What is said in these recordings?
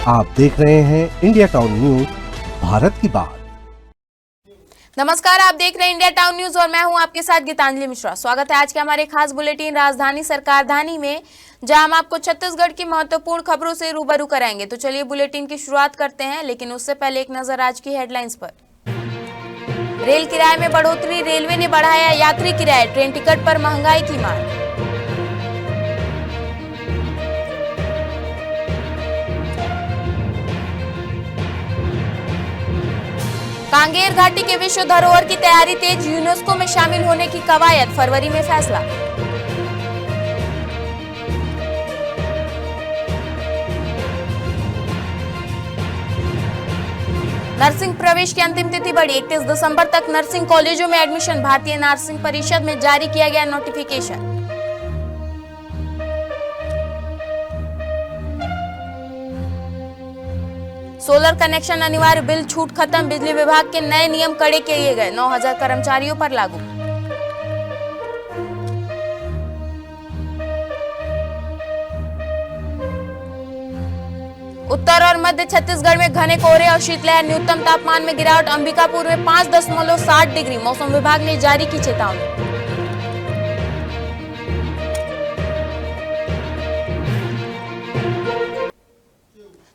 आप देख रहे हैं इंडिया टाउन न्यूज, भारत की बात। नमस्कार, आप देख रहे हैं इंडिया टाउन न्यूज और मैं हूं आपके साथ गीतांजलि मिश्रा। स्वागत है आज के हमारे खास बुलेटिन राजधानी सरकारधानी में, जहां हम आपको छत्तीसगढ़ की महत्वपूर्ण खबरों से रूबरू कराएंगे। तो चलिए बुलेटिन की शुरुआत करते हैं, लेकिन उससे पहले एक नजर आज की हेडलाइंस पर। रेल किराए में बढ़ोतरी, रेलवे ने बढ़ाया यात्री किराए, ट्रेन टिकट पर महंगाई की मार। कांगेर घाटी के विश्व धरोहर की तैयारी तेज, यूनेस्को में शामिल होने की कवायद, फरवरी में फैसला। नर्सिंग प्रवेश की अंतिम तिथि बढ़ी, 31 दिसंबर तक नर्सिंग कॉलेजों में एडमिशन, भारतीय नर्सिंग परिषद में जारी किया गया नोटिफिकेशन। सोलर कनेक्शन अनिवार्य, बिल छूट खत्म, बिजली विभाग के नए नियम कड़े किए गए, 9,000 कर्मचारियों पर लागू। उत्तर और मध्य छत्तीसगढ़ में घने कोहरे और शीतलहर, न्यूनतम तापमान में गिरावट, अंबिकापुर में 5.7 डिग्री, मौसम विभाग ने जारी की चेतावनी।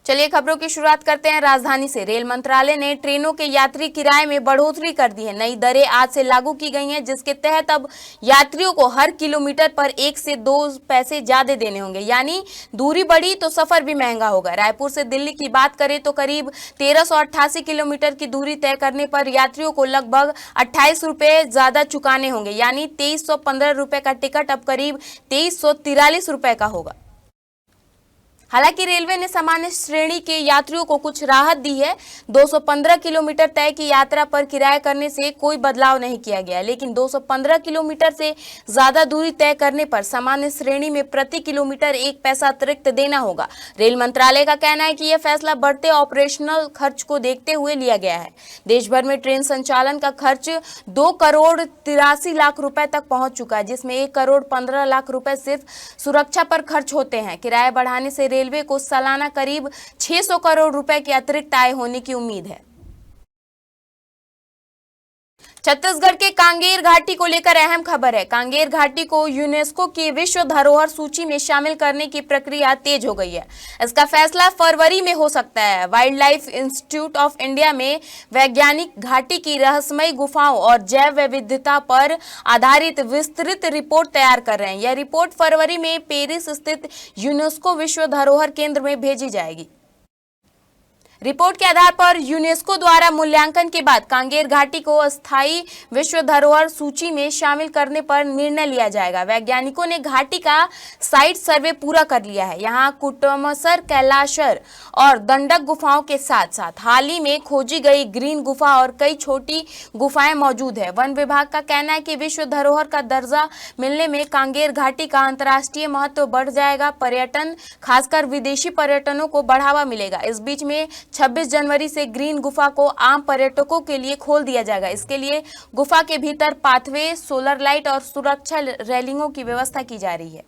चलिए खबरों की शुरुआत करते हैं राजधानी से। रेल मंत्रालय ने ट्रेनों के यात्री किराए में बढ़ोतरी कर दी है। नई दरें आज से लागू की गई हैं, जिसके तहत अब यात्रियों को हर किलोमीटर पर 1 से 2 पैसे ज्यादा देने होंगे, यानी दूरी बढ़ी तो सफर भी महंगा होगा। रायपुर से दिल्ली की बात करें तो करीब 1388 किलोमीटर की दूरी तय करने पर यात्रियों को लगभग 28 रुपए ज्यादा चुकाने होंगे, यानी 2315 रुपए का टिकट अब करीब 2343 रुपए का होगा। हालांकि रेलवे ने सामान्य श्रेणी के यात्रियों को कुछ राहत दी है। 215 किलोमीटर तय की यात्रा पर किराया करने से कोई बदलाव नहीं किया गया, लेकिन 215 किलोमीटर से ज्यादा दूरी तय करने पर सामान्य श्रेणी में प्रति किलोमीटर 1 पैसा अतिरिक्त देना होगा। रेल मंत्रालय का कहना है कि यह फैसला बढ़ते ऑपरेशनल खर्च को देखते हुए लिया गया है। देश भर में ट्रेन संचालन का खर्च 2 करोड़ 83 लाख रुपए तक पहुंच चुका है, जिसमें 1 करोड़ 15 लाख रुपए सिर्फ सुरक्षा पर खर्च होते हैं। किराया बढ़ाने से रेलवे को सालाना करीब 600 करोड़ रुपए की अतिरिक्त आय होने की उम्मीद है। छत्तीसगढ़ के कांगेर घाटी को लेकर अहम खबर है। कांगेर घाटी को यूनेस्को की विश्व धरोहर सूची में शामिल करने की प्रक्रिया तेज हो गई है। इसका फैसला फरवरी में हो सकता है। Wild life institute of India में वैज्ञानिक घाटी की रहस्यमयी गुफाओं और जैव विविधता पर आधारित विस्तृत रिपोर्ट तैयार कर रहे हैं। यह रिपोर्ट फरवरी में पेरिस स्थित यूनेस्को विश्व धरोहर केंद्र में भेजी जाएगी। रिपोर्ट के आधार पर यूनेस्को द्वारा मूल्यांकन के बाद कांगेर घाटी को अस्थायी विश्व धरोहर सूची में शामिल करने पर निर्णय लिया जाएगा। वैज्ञानिकों ने घाटी का साइट सर्वे पूरा कर लिया है। यहाँ कुटमसर, कैलाशर और दंडक गुफाओं के साथ साथ हाल ही में खोजी गई ग्रीन गुफा और कई छोटी गुफाएं मौजूद है। वन विभाग का कहना है कि विश्व धरोहर का दर्जा मिलने में कांगेर घाटी का अंतर्राष्ट्रीय महत्व बढ़ जाएगा। पर्यटन, खासकर विदेशी पर्यटनों को बढ़ावा मिलेगा। इस बीच में 26 जनवरी से ग्रीन गुफा को आम पर्यटकों के लिए खोल दिया जाएगा। इसके लिए गुफा के भीतर पाथवे, सोलर लाइट और सुरक्षा रेलिंगों की व्यवस्था की जा रही है।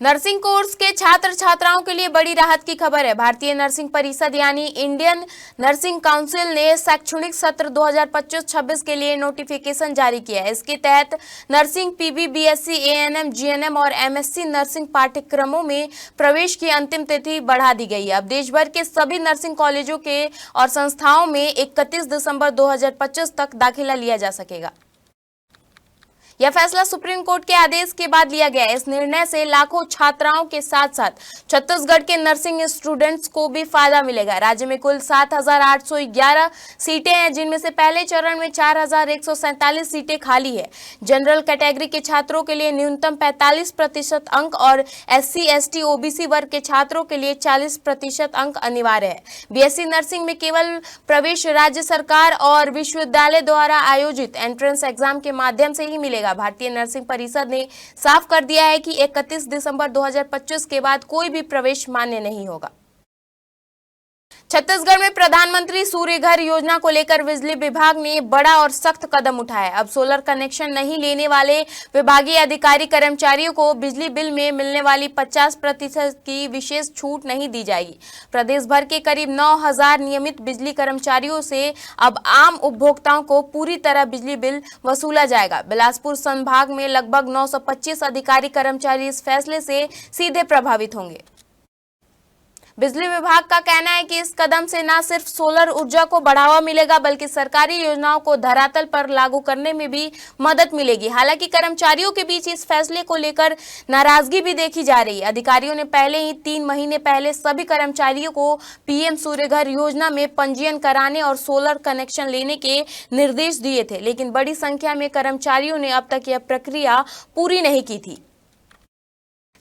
नर्सिंग कोर्स के छात्र छात्राओं के लिए बड़ी राहत की खबर है। भारतीय नर्सिंग परिषद यानी इंडियन नर्सिंग काउंसिल ने शैक्षणिक सत्र 2025-26 के लिए नोटिफिकेशन जारी किया है। इसके तहत nursing, PB, BSc, ANM, GNM और एमएससी नर्सिंग पाठ्यक्रमों में प्रवेश की अंतिम तिथि बढ़ा दी गई है। अब देश भर के सभी नर्सिंग कॉलेजों के और संस्थाओं में 31 दिसंबर 2025 तक दाखिला लिया जा सकेगा। यह फैसला सुप्रीम कोर्ट के आदेश के बाद लिया गया है। इस निर्णय से लाखों छात्राओं के साथ साथ छत्तीसगढ़ के नर्सिंग स्टूडेंट्स को भी फायदा मिलेगा। राज्य में कुल 7,811 सीटें हैं, जिनमें से पहले चरण में 4,147 सीटें खाली है। जनरल कैटेगरी के छात्रों के लिए न्यूनतम 45% अंक और SC, ST, OBC वर्ग के छात्रों के लिए 40% अंक अनिवार्य है। बीएससी नर्सिंग में केवल प्रवेश राज्य सरकार और विश्वविद्यालय द्वारा आयोजित एंट्रेंस एग्जाम के माध्यम से ही मिलेगा। भारतीय नर्सिंग परिषद ने साफ कर दिया है कि 31 दिसंबर 2025 के बाद कोई भी प्रवेश मान्य नहीं होगा। छत्तीसगढ़ में प्रधानमंत्री सूर्य घर योजना को लेकर बिजली विभाग ने बड़ा और सख्त कदम उठाया। अब सोलर कनेक्शन नहीं लेने वाले विभागीय अधिकारी कर्मचारियों को बिजली बिल में मिलने वाली 50% की विशेष छूट नहीं दी जाएगी। प्रदेश भर के करीब 9,000 नियमित बिजली कर्मचारियों से अब आम उपभोक्ताओं को पूरी तरह बिजली बिल वसूला जाएगा। बिलासपुर संभाग में लगभग 925 अधिकारी कर्मचारी इस फैसले से सीधे प्रभावित होंगे। बिजली विभाग का कहना है कि इस कदम से न सिर्फ सोलर ऊर्जा को बढ़ावा मिलेगा बल्कि सरकारी योजनाओं को धरातल पर लागू करने में भी मदद मिलेगी। हालांकि कर्मचारियों के बीच इस फैसले को लेकर नाराजगी भी देखी जा रही है। अधिकारियों ने पहले ही 3 महीने पहले सभी कर्मचारियों को पीएम सूर्य घर योजना में पंजीयन कराने और सोलर कनेक्शन लेने के निर्देश दिए थे, लेकिन बड़ी संख्या में कर्मचारियों ने अब तक यह प्रक्रिया पूरी नहीं की थी।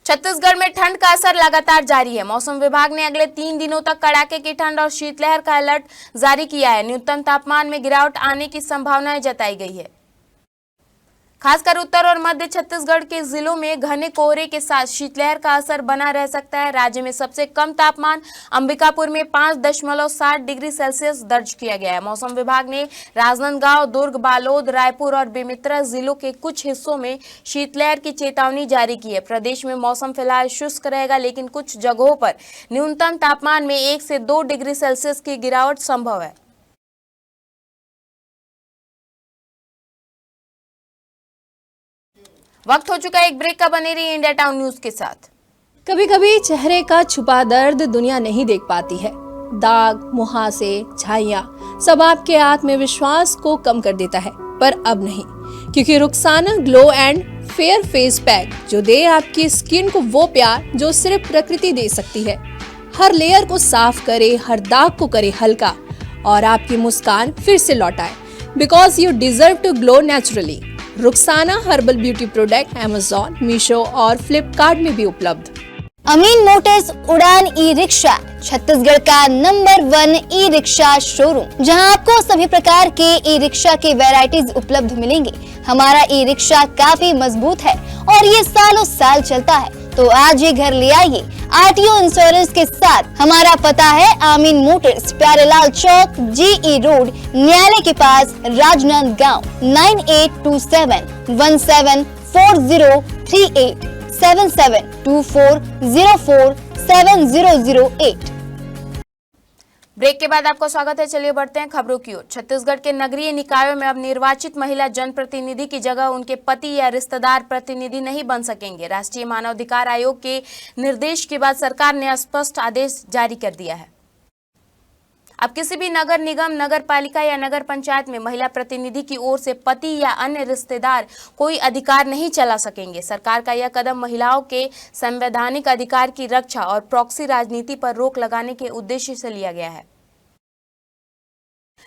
छत्तीसगढ़ में ठंड का असर लगातार जारी है। मौसम विभाग ने अगले 3 दिनों तक कड़ाके की ठंड और शीतलहर का अलर्ट जारी किया है। न्यूनतम तापमान में गिरावट आने की संभावनाएं जताई गई है। खासकर उत्तर और मध्य छत्तीसगढ़ के जिलों में घने कोहरे के साथ शीतलहर का असर बना रह सकता है। राज्य में सबसे कम तापमान अंबिकापुर में 5.7 डिग्री सेल्सियस दर्ज किया गया है। मौसम विभाग ने राजनांदगांव, दुर्ग, बालोद, रायपुर और बेमेतरा जिलों के कुछ हिस्सों में शीतलहर की चेतावनी जारी की है। प्रदेश में मौसम फिलहाल शुष्क रहेगा, लेकिन कुछ जगहों पर न्यूनतम तापमान में 1 से 2 डिग्री सेल्सियस की गिरावट संभव है। वक्त हो चुका है एक ब्रेक का। बने रहिए इंडिया टाउन न्यूज के साथ। कभी कभी चेहरे का छुपा दर्द दुनिया नहीं देख पाती है। दाग, मुहासे, झाइयां सब आपके आत्मविश्वास को कम कर देता है, पर अब नहीं, क्योंकि Rukhsana glow and fair face pack जो दे आपकी स्किन को वो प्यार जो सिर्फ प्रकृति दे सकती है। हर लेयर को साफ करे, हर दाग को करे हल्का और आपकी मुस्कान फिर से लौटाए। Because you deserve to glow naturally. Rukhsana herbal beauty product Amazon, Meesho और फ्लिपकार्ट में भी उपलब्ध। अमीन मोटर्स उड़ान ई रिक्शा छत्तीसगढ़ का नंबर 1 ई रिक्शा शोरूम, जहां आपको सभी प्रकार के ई रिक्शा के वैरायटीज उपलब्ध मिलेंगे। हमारा ई रिक्शा काफी मजबूत है और ये सालों साल चलता है, तो आज ही घर ले आइए आरटीओ इंश्योरेंस के साथ। हमारा पता है अमीन मोटर्स, प्यारेलाल चौक, जीई रोड, न्यायालय के पास, राजनांदगांव। 9827174038 7724047008। ब्रेक के बाद आपको स्वागत है। चलिए बढ़ते हैं खबरों की ओर। छत्तीसगढ़ के नगरीय निकायों में अब निर्वाचित महिला जनप्रतिनिधि की जगह उनके पति या रिश्तेदार प्रतिनिधि नहीं बन सकेंगे। राष्ट्रीय मानवाधिकार आयोग के निर्देश के बाद सरकार ने स्पष्ट आदेश जारी कर दिया है। अब किसी भी नगर निगम, नगर पालिका या नगर पंचायत में महिला प्रतिनिधि की ओर से पति या अन्य रिश्तेदार कोई अधिकार नहीं चला सकेंगे। सरकार का यह कदम महिलाओं के संवैधानिक अधिकार की रक्षा और प्रॉक्सी राजनीति पर रोक लगाने के उद्देश्य से लिया गया है।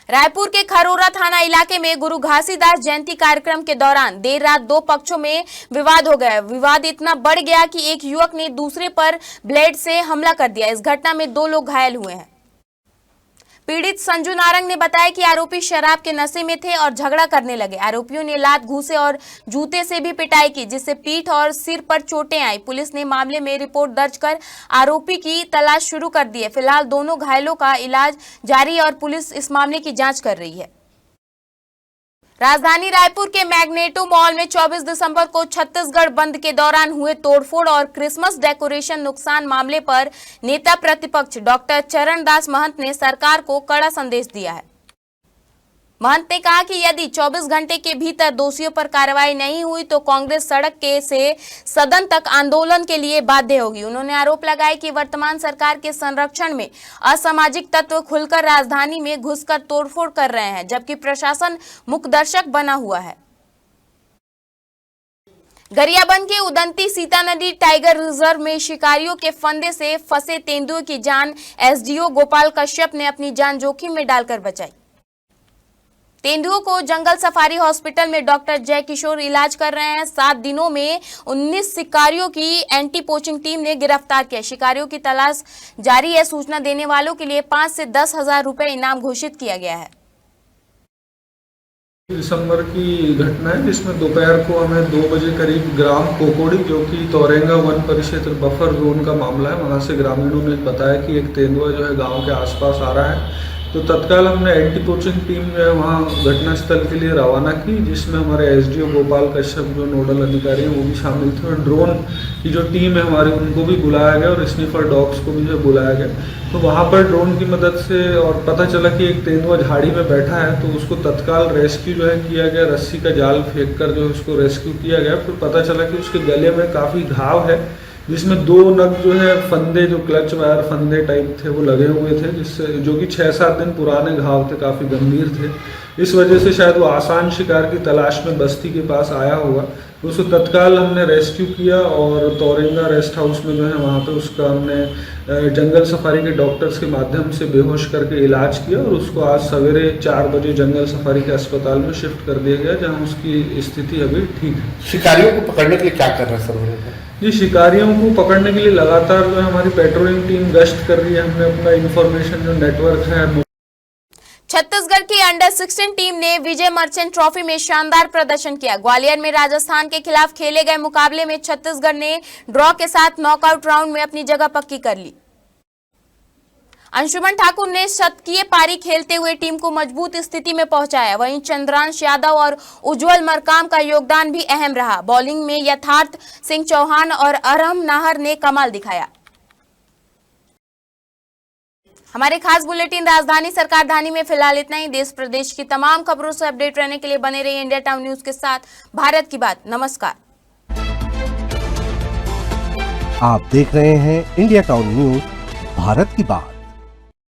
रायपुर के खरोरा थाना इलाके में गुरु घासीदास जयंती कार्यक्रम के दौरान देर रात 2 पक्षों में विवाद हो गया। विवाद इतना बढ़ गया कि एक युवक ने दूसरे पर ब्लेड से हमला कर दिया। इस घटना में 2 लोग घायल हुए हैं। पीड़ित संजू नारंग ने बताया कि आरोपी शराब के नशे में थे और झगड़ा करने लगे। आरोपियों ने लात, घूसे और जूते से भी पिटाई की, जिससे पीठ और सिर पर चोटें आई। पुलिस ने मामले में रिपोर्ट दर्ज कर आरोपी की तलाश शुरू कर दी है। फिलहाल दोनों घायलों का इलाज जारी है और पुलिस इस मामले की जांच कर रही है। राजधानी रायपुर के मैग्नेटो मॉल में 24 दिसंबर को छत्तीसगढ़ बंद के दौरान हुए तोड़फोड़ और क्रिसमस डेकोरेशन नुकसान मामले पर नेता प्रतिपक्ष डॉक्टर चरणदास महंत ने सरकार को कड़ा संदेश दिया है। महंत ने कहा कि यदि 24 घंटे के भीतर दोषियों पर कार्रवाई नहीं हुई तो कांग्रेस सड़क के से सदन तक आंदोलन के लिए बाध्य होगी। उन्होंने आरोप लगाया कि वर्तमान सरकार के संरक्षण में असामाजिक तत्व खुलकर राजधानी में घुसकर तोड़फोड़ कर रहे हैं, जबकि प्रशासन मूकदर्शक बना हुआ है। गरियाबंद के उदंती सीता नदी टाइगर रिजर्व में शिकारियों के फंदे से फंसे तेंदुए की जान एसडीओ गोपाल कश्यप ने अपनी जान जोखिम में डालकर बचाई। तेंदुओं को जंगल सफारी हॉस्पिटल में डॉक्टर जय किशोर इलाज कर रहे हैं। 7 दिनों में 19 शिकारियों की एंटी पोचिंग टीम ने गिरफ्तार किया। शिकारियों की तलाश जारी है। सूचना देने वालों के लिए 5 से 10 हजार रुपए इनाम घोषित किया गया है। दिसंबर की घटना है जिसमें दोपहर को हमें 2 बजे करीब ग्राम कोकोड़ी, जो कि तौरेंगा वन परिक्षेत्र बफर जोन का मामला है, वहाँ से ग्रामीणों ने बताया कि एक तेंदुआ जो है गांव के आसपास आ रहा है। तो तत्काल हमने एंटी पोचिंग टीम जो है वहाँ घटनास्थल के लिए रवाना की, जिसमें हमारे एसडीओ गोपाल कश्यप जो नोडल अधिकारी हैं वो भी शामिल थे, और ड्रोन की जो टीम है हमारी उनको भी बुलाया गया और स्निफर डॉग्स को भी जो है बुलाया गया। तो वहाँ पर ड्रोन की मदद से और पता चला कि एक तेंदुआ झाड़ी में बैठा है, तो उसको तत्काल रेस्क्यू जो है किया गया, रस्सी का जाल फेंक कर जो है उसको रेस्क्यू किया गया। फिर पता चला कि उसके गले में काफ़ी घाव है, जिसमें 2 नग जो है फंदे, जो क्लच वायर फंदे टाइप थे वो लगे हुए थे, जिससे जो कि 6-7 दिन पुराने घाव थे, काफ़ी गंभीर थे। इस वजह से शायद वो आसान शिकार की तलाश में बस्ती के पास आया होगा। तो उसको तत्काल हमने रेस्क्यू किया और तौरेंगा रेस्ट हाउस में जो है वहाँ पे उसका हमने जंगल सफारी के डॉक्टर्स के माध्यम से बेहोश करके इलाज किया, और उसको आज सवेरे 4 बजे जंगल सफारी के अस्पताल में शिफ्ट कर दिया गया, जहाँ उसकी स्थिति अभी ठीक है। शिकारियों को पकड़ने के लिए क्या कर रहे हैं सर? जी, शिकारियों को पकड़ने के लिए लगातार जो है हमारी पेट्रोलिंग टीम गश्त कर रही है। हमने अपना इंफॉर्मेशन जो नेटवर्क है। छत्तीसगढ़ की अंडर 16 टीम ने विजय मर्चेंट ट्रॉफी में शानदार प्रदर्शन किया। ग्वालियर में राजस्थान के खिलाफ खेले गए मुकाबले में छत्तीसगढ़ ने ड्रॉ के साथ नॉकआउट राउंड में अपनी जगह पक्की कर ली। अंशुमन ठाकुर ने शतकीय पारी खेलते हुए टीम को मजबूत स्थिति में पहुंचाया। वहीं चंद्रांश यादव और उज्जवल मरकाम का योगदान भी अहम रहा। बॉलिंग में यथार्थ सिंह चौहान और अरहम नाहर ने कमाल दिखाया। हमारे खास बुलेटिन राजधानी सरकार धानी में फिलहाल इतना ही। देश प्रदेश की तमाम खबरों से अपडेट रहने के लिए बने रहिए इंडिया टाउन न्यूज के साथ। भारत की बात। नमस्कार। आप देख रहे हैं इंडिया टाउन न्यूज, भारत की बात।